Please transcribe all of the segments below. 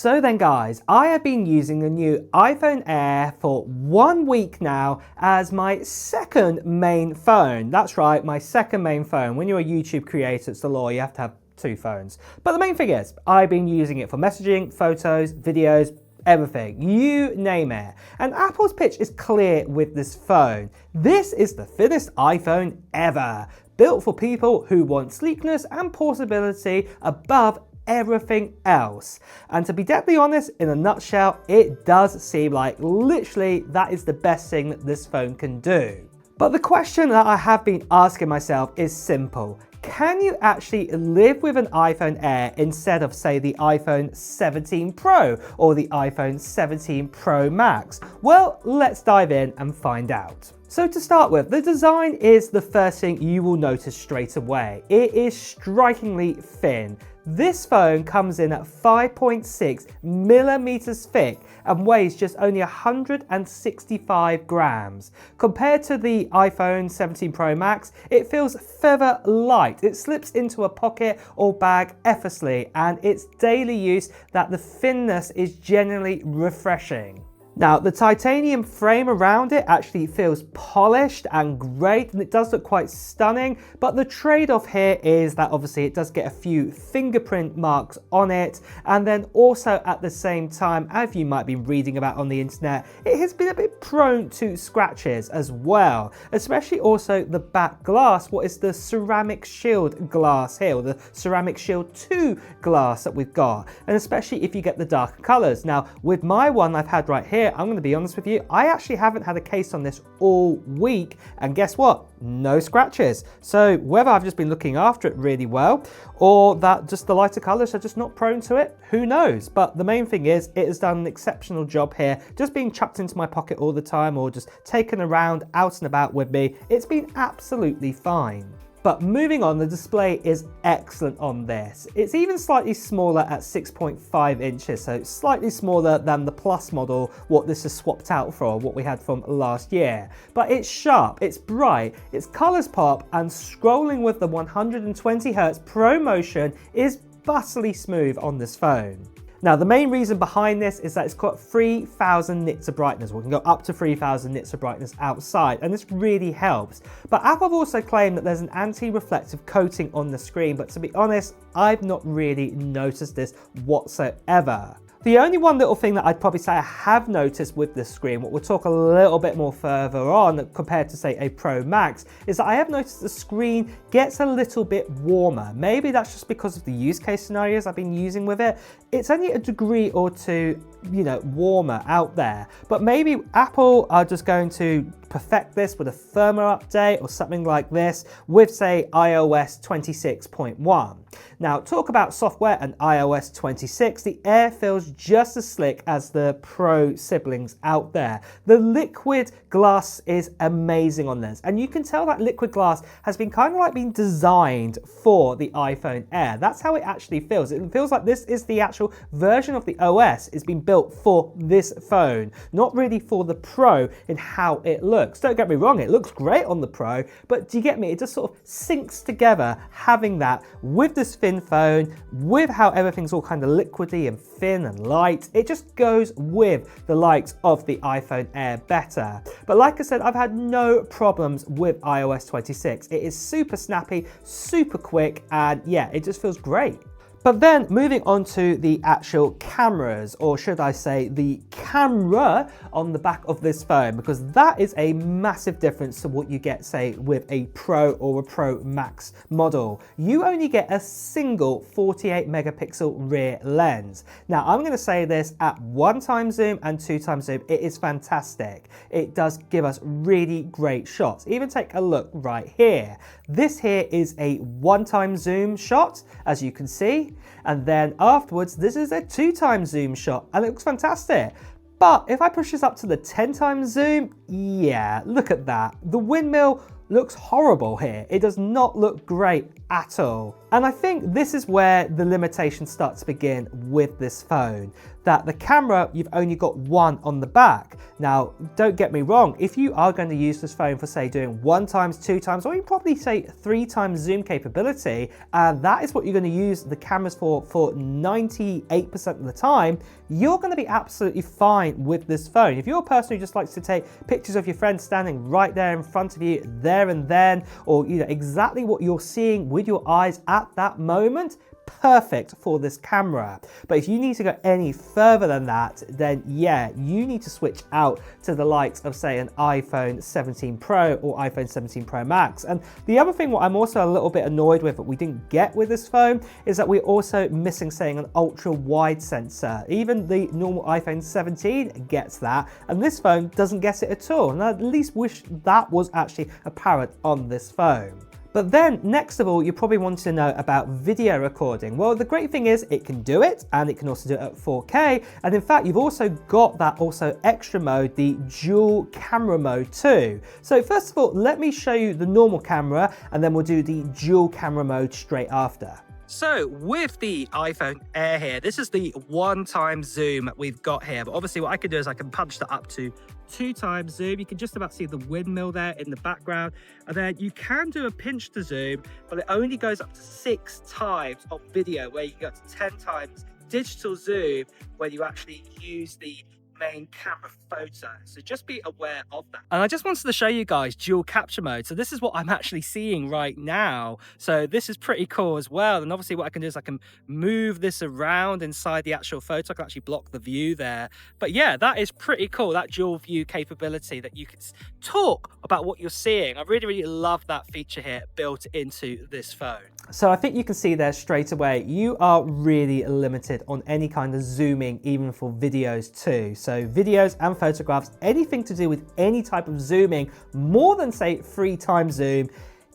So then guys, I have been using the new iPhone Air for 1 week now as my second main phone. That's right, my second main phone. When you're a YouTube creator, it's the law, you have to have 2 phones. But the main thing is, I've been using it for messaging, photos, videos, everything, you name it. And Apple's pitch is clear with this phone. This is the thinnest iPhone ever, built for people who want sleekness and portability above everything else. And to be deadly honest, in a nutshell, it does seem like literally that is the best thing that this phone can do. But the question that I have been asking myself is simple. Can you actually live with an iPhone Air instead of, say, the iPhone 17 Pro or the iPhone 17 Pro Max? Well, let's dive in and find out. So to start with, the design is the first thing you will notice straight away. It is strikingly thin. This phone comes in at 5.6 millimeters thick and weighs just only 165 grams. Compared to the iPhone 17 Pro Max, it feels feather light. It slips into a pocket or bag effortlessly, and it's daily use that the thinness is genuinely refreshing. Now, the titanium frame around it actually feels polished and great, and it does look quite stunning, but the trade-off here is that obviously it does get a few fingerprint marks on it, and then also at the same time, as you might be reading about on the internet, it has been a bit prone to scratches as well, especially also the back glass, what is the ceramic shield glass here, or the ceramic shield 2 glass that we've got, and especially if you get the darker colors. Now, with my one I've had right here, I'm going to be honest with you, I actually haven't had a case on this all week, and guess what? No scratches. So whether I've just been looking after it really well or that just the lighter colors are just not prone to it, who knows? But the main thing is it has done an exceptional job here, just being chucked into my pocket all the time or just taken around out and about with me. It's been absolutely fine. But moving on, the display is excellent on this. It's even slightly smaller at 6.5 inches, so slightly smaller than the Plus model, what this is swapped out for, what we had from last year. But it's sharp, it's bright, its colors pop, and scrolling with the 120Hz Pro Motion is butterly smooth on this phone. Now, the main reason behind this is that it's got 3000 nits of brightness. We can go up to 3000 nits of brightness outside, and this really helps. But Apple have also claimed that there's an anti-reflective coating on the screen, but to be honest, I've not really noticed this whatsoever. The only one little thing that I'd probably say I have noticed with this screen, what we'll talk a little bit more further on compared to, say, a Pro Max, is that I have noticed the screen gets a little bit warmer. Maybe that's just because of the use case scenarios I've been using with it. It's only a degree or two, you know, warmer out there. But maybe Apple are just going to perfect this with a firmware update or something like this with, say, iOS 26.1. Now, talk about software and iOS 26, the Air feels just as slick as the Pro siblings out there. The liquid glass is amazing on this, and you can tell that liquid glass has been kind of like being designed for the iPhone Air. That's how it actually feels. It feels like this is the actual version of the OS is being built for this phone, not really for the Pro in how it looks. Don't get me wrong, it looks great on the Pro, but do you get me? It just sort of syncs together having that with this thin phone, with how everything's all kind of liquidy and thin and light. It just goes with the likes of the iPhone Air better. But like I said, I've had no problems with iOS 26. It is super snappy, super quick, and yeah, it just feels great. But then moving on to the actual cameras, or should I say the camera on the back of this phone, because that is a massive difference to what you get, say, with a Pro or a Pro Max model. You only get a single 48 megapixel rear lens. Now, I'm going to say this at 1x zoom and 2x zoom, it is fantastic. It does give us really great shots. Even take a look right here. This here is a 1x zoom shot, as you can see. And then afterwards, this is a 2x zoom shot, and it looks fantastic. But if I push this up to the 10x zoom, yeah, look at that. The windmill looks horrible here. It does not look great at all. And I think this is where the limitations start to begin with this phone, that the camera, you've only got one on the back. Now, don't get me wrong, if you are going to use this phone for say doing 1x, 2x, or you probably say 3x zoom capability, and that is what you're going to use the cameras for 98% of the time, you're going to be absolutely fine with this phone. If you're a person who just likes to take pictures of your friends standing right there in front of you there and then, or exactly what you're seeing with your eyes at that moment, perfect for this camera. But if you need to go any further than that, then yeah, you need to switch out to the likes of say an iPhone 17 Pro or iPhone 17 Pro Max. And the other thing what I'm also a little bit annoyed with that we didn't get with this phone is that we're also missing saying an ultra wide sensor. Even the normal iPhone 17 gets that, and this phone doesn't get it at all. And I at least wish that was actually apparent on this phone. But then next of all, you probably want to know about video recording. Well, the great thing is it can do it, and it can also do it at 4K. And in fact, you've also got that also extra mode, the dual camera mode too. So first of all, let me show you the normal camera, and then we'll do the dual camera mode straight after. So with the iPhone Air here, this is the 1x zoom we've got here. But obviously what I can do is I can punch that up to 2x zoom. You can just about see the windmill there in the background. And then you can do a pinch to zoom, but it only goes up to 6x on video, where you can go to 10x digital zoom when you actually use the main camera photo. So just be aware of that. And I just wanted to show you guys dual capture mode. So this is what I'm actually seeing right now. So this is pretty cool as well. And obviously what I can do is I can move this around inside the actual photo. I can actually block the view there. But yeah, that is pretty cool, that dual view capability, that you can talk about what you're seeing. I really, really love that feature here built into this phone. So I think you can see there straight away, you are really limited on any kind of zooming, even for videos too. So videos and photographs, anything to do with any type of zooming, more than say 3x zoom,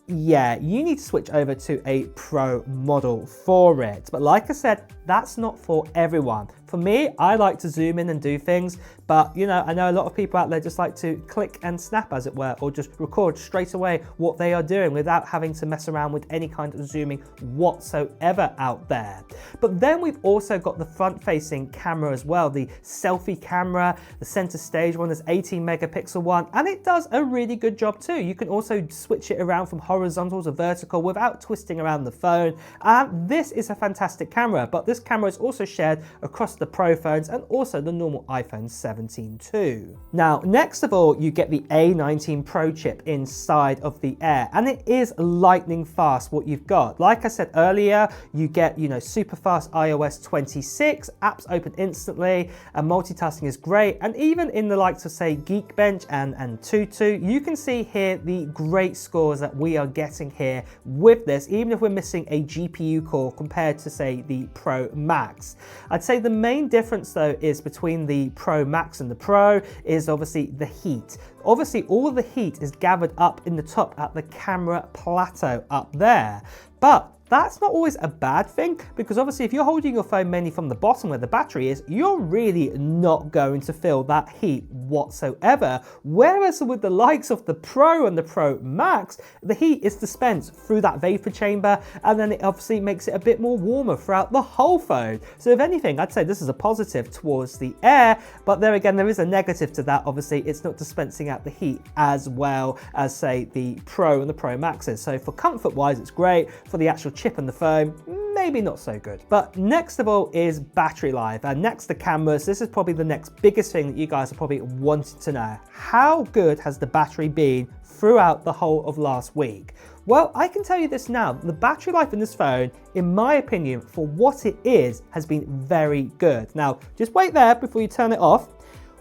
yeah, you need to switch over to a Pro model for it. But like I said, that's not for everyone. For me, I like to zoom in and do things, but I know a lot of people out there just like to click and snap, as it were, or just record straight away what they are doing without having to mess around with any kind of zooming whatsoever out there. But then we've also got the front-facing camera as well, the selfie camera, the center stage one, there's 18 megapixel one, and it does a really good job too. You can also switch it around from horizontal to vertical without twisting around the phone, and this is a fantastic camera. But this camera is also shared across the Pro phones and also the normal iPhone 17 too. Now, next of all, you get the A19 Pro chip inside of the Air, and it is lightning fast what you've got. Like I said earlier, you get, super fast iOS 26, apps open instantly, and multitasking is great. And even in the likes of say Geekbench and Tutu, you can see here the great scores that we are getting here with this, even if we're missing a GPU core compared to say the Pro Max. I'd say the main difference though is between the Pro Max and the Pro is obviously the heat. Obviously all of the heat is gathered up in the top at the camera plateau up there, but that's not always a bad thing, because obviously if you're holding your phone mainly from the bottom where the battery is, you're really not going to feel that heat whatsoever. Whereas with the likes of the Pro and the Pro Max, the heat is dispensed through that vapor chamber, and then it obviously makes it a bit more warmer throughout the whole phone. So if anything, I'd say this is a positive towards the Air, but there again, there is a negative to that. Obviously, it's not dispensing out the heat as well as say the Pro and the Pro Maxes. So for comfort wise, it's great. For the actual chip and the phone, maybe not so good. But next of all is battery life, and next to cameras, this is probably the next biggest thing that you guys are probably wanting to know. How good has the battery been throughout the whole of last week? Well, I can tell you this now, the battery life in this phone, in my opinion, for what it is, has been very good. Now, just wait there before you turn it off.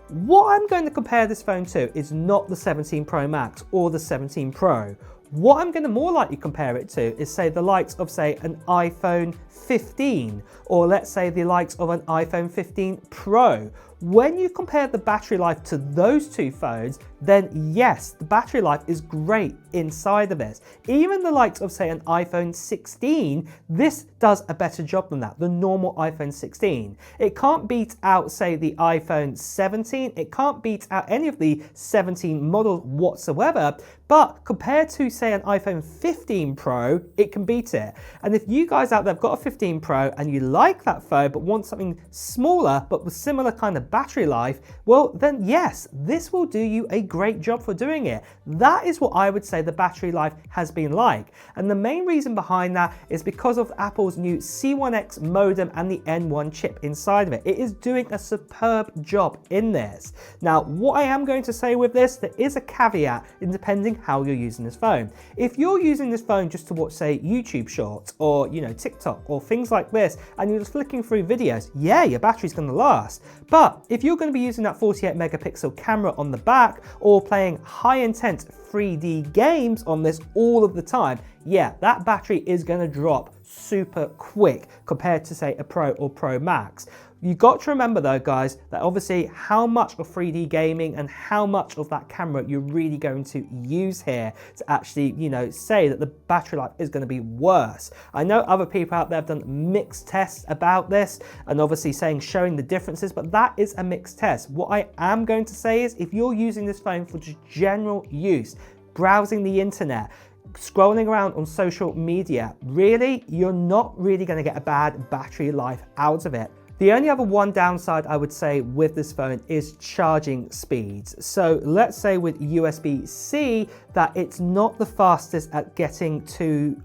What I'm going to compare this phone to is not the 17 Pro Max or the 17 Pro. What I'm going to more likely compare it to is say the likes of say an iPhone 15, or let's say the likes of an iPhone 15 Pro. When you compare the battery life to those two phones, then yes, the battery life is great inside of this. Even the likes of, say, an iPhone 16, this does a better job than that, the normal iPhone 16. It can't beat out, say, the iPhone 17. It can't beat out any of the 17 models whatsoever. But compared to, say, an iPhone 15 Pro, it can beat it. And if you guys out there have got a 15 Pro and you like that phone but want something smaller but with similar kind of battery life, well then yes, this will do you a great job for doing it. That is what I would say the battery life has been like. And the main reason behind that is because of Apple's new C1X modem and the N1 chip inside of it. It is doing a superb job in this. Now, what I am going to say with this, there is a caveat in depending how you're using this phone. If you're using this phone just to watch, say, YouTube shorts or, TikTok or things like this, and you're just flicking through videos, yeah, your battery's going to last. But if you're going to be using that 48 megapixel camera on the back or playing high intense 3D games on this all of the time, yeah, that battery is going to drop super quick compared to, say, a Pro or Pro Max. You've got to remember though, guys, that obviously how much of 3D gaming and how much of that camera you're really going to use here to actually, say that the battery life is going to be worse. I know other people out there have done mixed tests about this and obviously showing the differences, but that is a mixed test. What I am going to say is if you're using this phone for just general use, browsing the internet, scrolling around on social media, really, you're not really going to get a bad battery life out of it. The only other one downside I would say with this phone is charging speeds. So let's say with USB-C that it's not the fastest at getting to,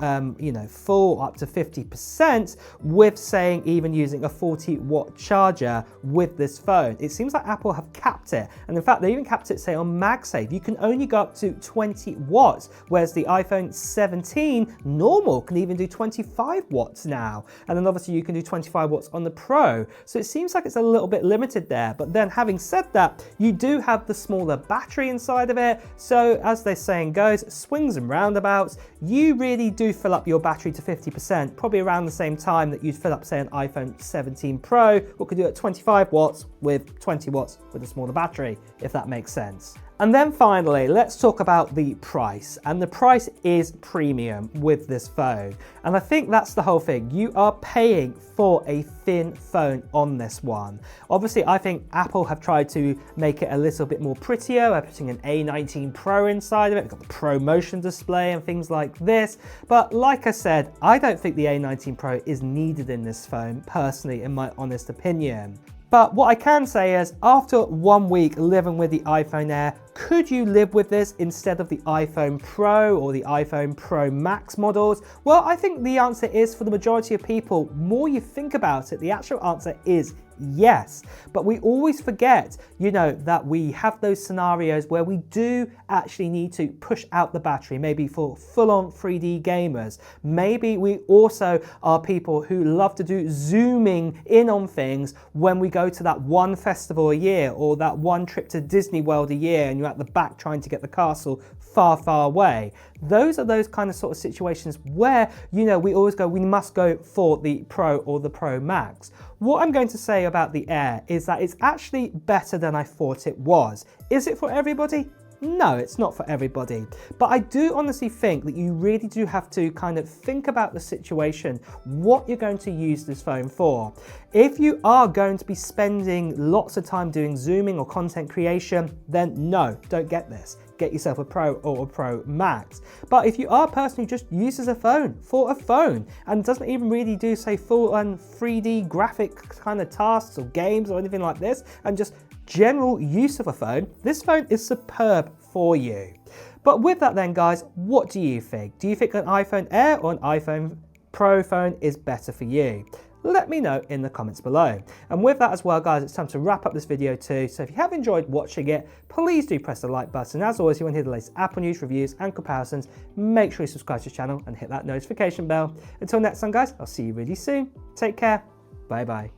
full up to 50% with saying even using a 40-watt charger with this phone. It seems like Apple have capped it. And in fact, they even capped it, say, on MagSafe. You can only go up to 20 watts, whereas the iPhone 17 normal can even do 25 watts now. And then obviously you can do 25 watts on the Pro. So it seems like it's a little bit limited there. But then having said that, you do have the smaller battery inside of it. So as the saying goes, swings and roundabouts, you really do fill up your battery to 50%, probably around the same time that you'd fill up, say, an iPhone 17 Pro, what could do at 25 watts with 20 watts with a smaller battery, if that makes sense. And then finally, let's talk about the price. And the price is premium with this phone. And I think that's the whole thing. You are paying for a thin phone on this one. Obviously, I think Apple have tried to make it a little bit more prettier by putting an A19 Pro inside of it. We've got the Pro Motion display and things like this. But like I said, I don't think the A19 Pro is needed in this phone, personally, in my honest opinion. But what I can say is, after 1 week living with the iPhone Air, could you live with this instead of the iPhone Pro or the iPhone Pro Max models? Well, I think the answer is, for the majority of people, more you think about it, the actual answer is yes. But we always forget, that we have those scenarios where we do actually need to push out the battery, maybe for full-on 3D gamers. Maybe we also are people who love to do zooming in on things when we go to that one festival a year or that one trip to Disney World a year and you're at the back trying to get the castle far, far away. Those are those kind of sort of situations where, we always go, we must go for the Pro or the Pro Max. What I'm going to say about the Air is that it's actually better than I thought it was. Is it for everybody? No, it's not for everybody. But I do honestly think that you really do have to kind of think about the situation, what you're going to use this phone for. If you are going to be spending lots of time doing zooming or content creation, then no, don't get this. Get yourself a Pro or a Pro Max. But if you are a person who just uses a phone for a phone and doesn't even really do, say, full-on 3D graphic kind of tasks or games or anything like this, and just general use of a phone, this phone is superb for you. But with that then, guys, what do you think? Do you think an iPhone Air or an iPhone Pro phone is better for you? Let me know in the comments below. And with that as well, guys, it's time to wrap up this video too. So if you have enjoyed watching it, please do press the like button. As always, if you want to hear the latest Apple news, reviews and comparisons, make sure you subscribe to the channel and hit that notification bell. Until next time, guys, I'll see you really soon. Take care. Bye bye.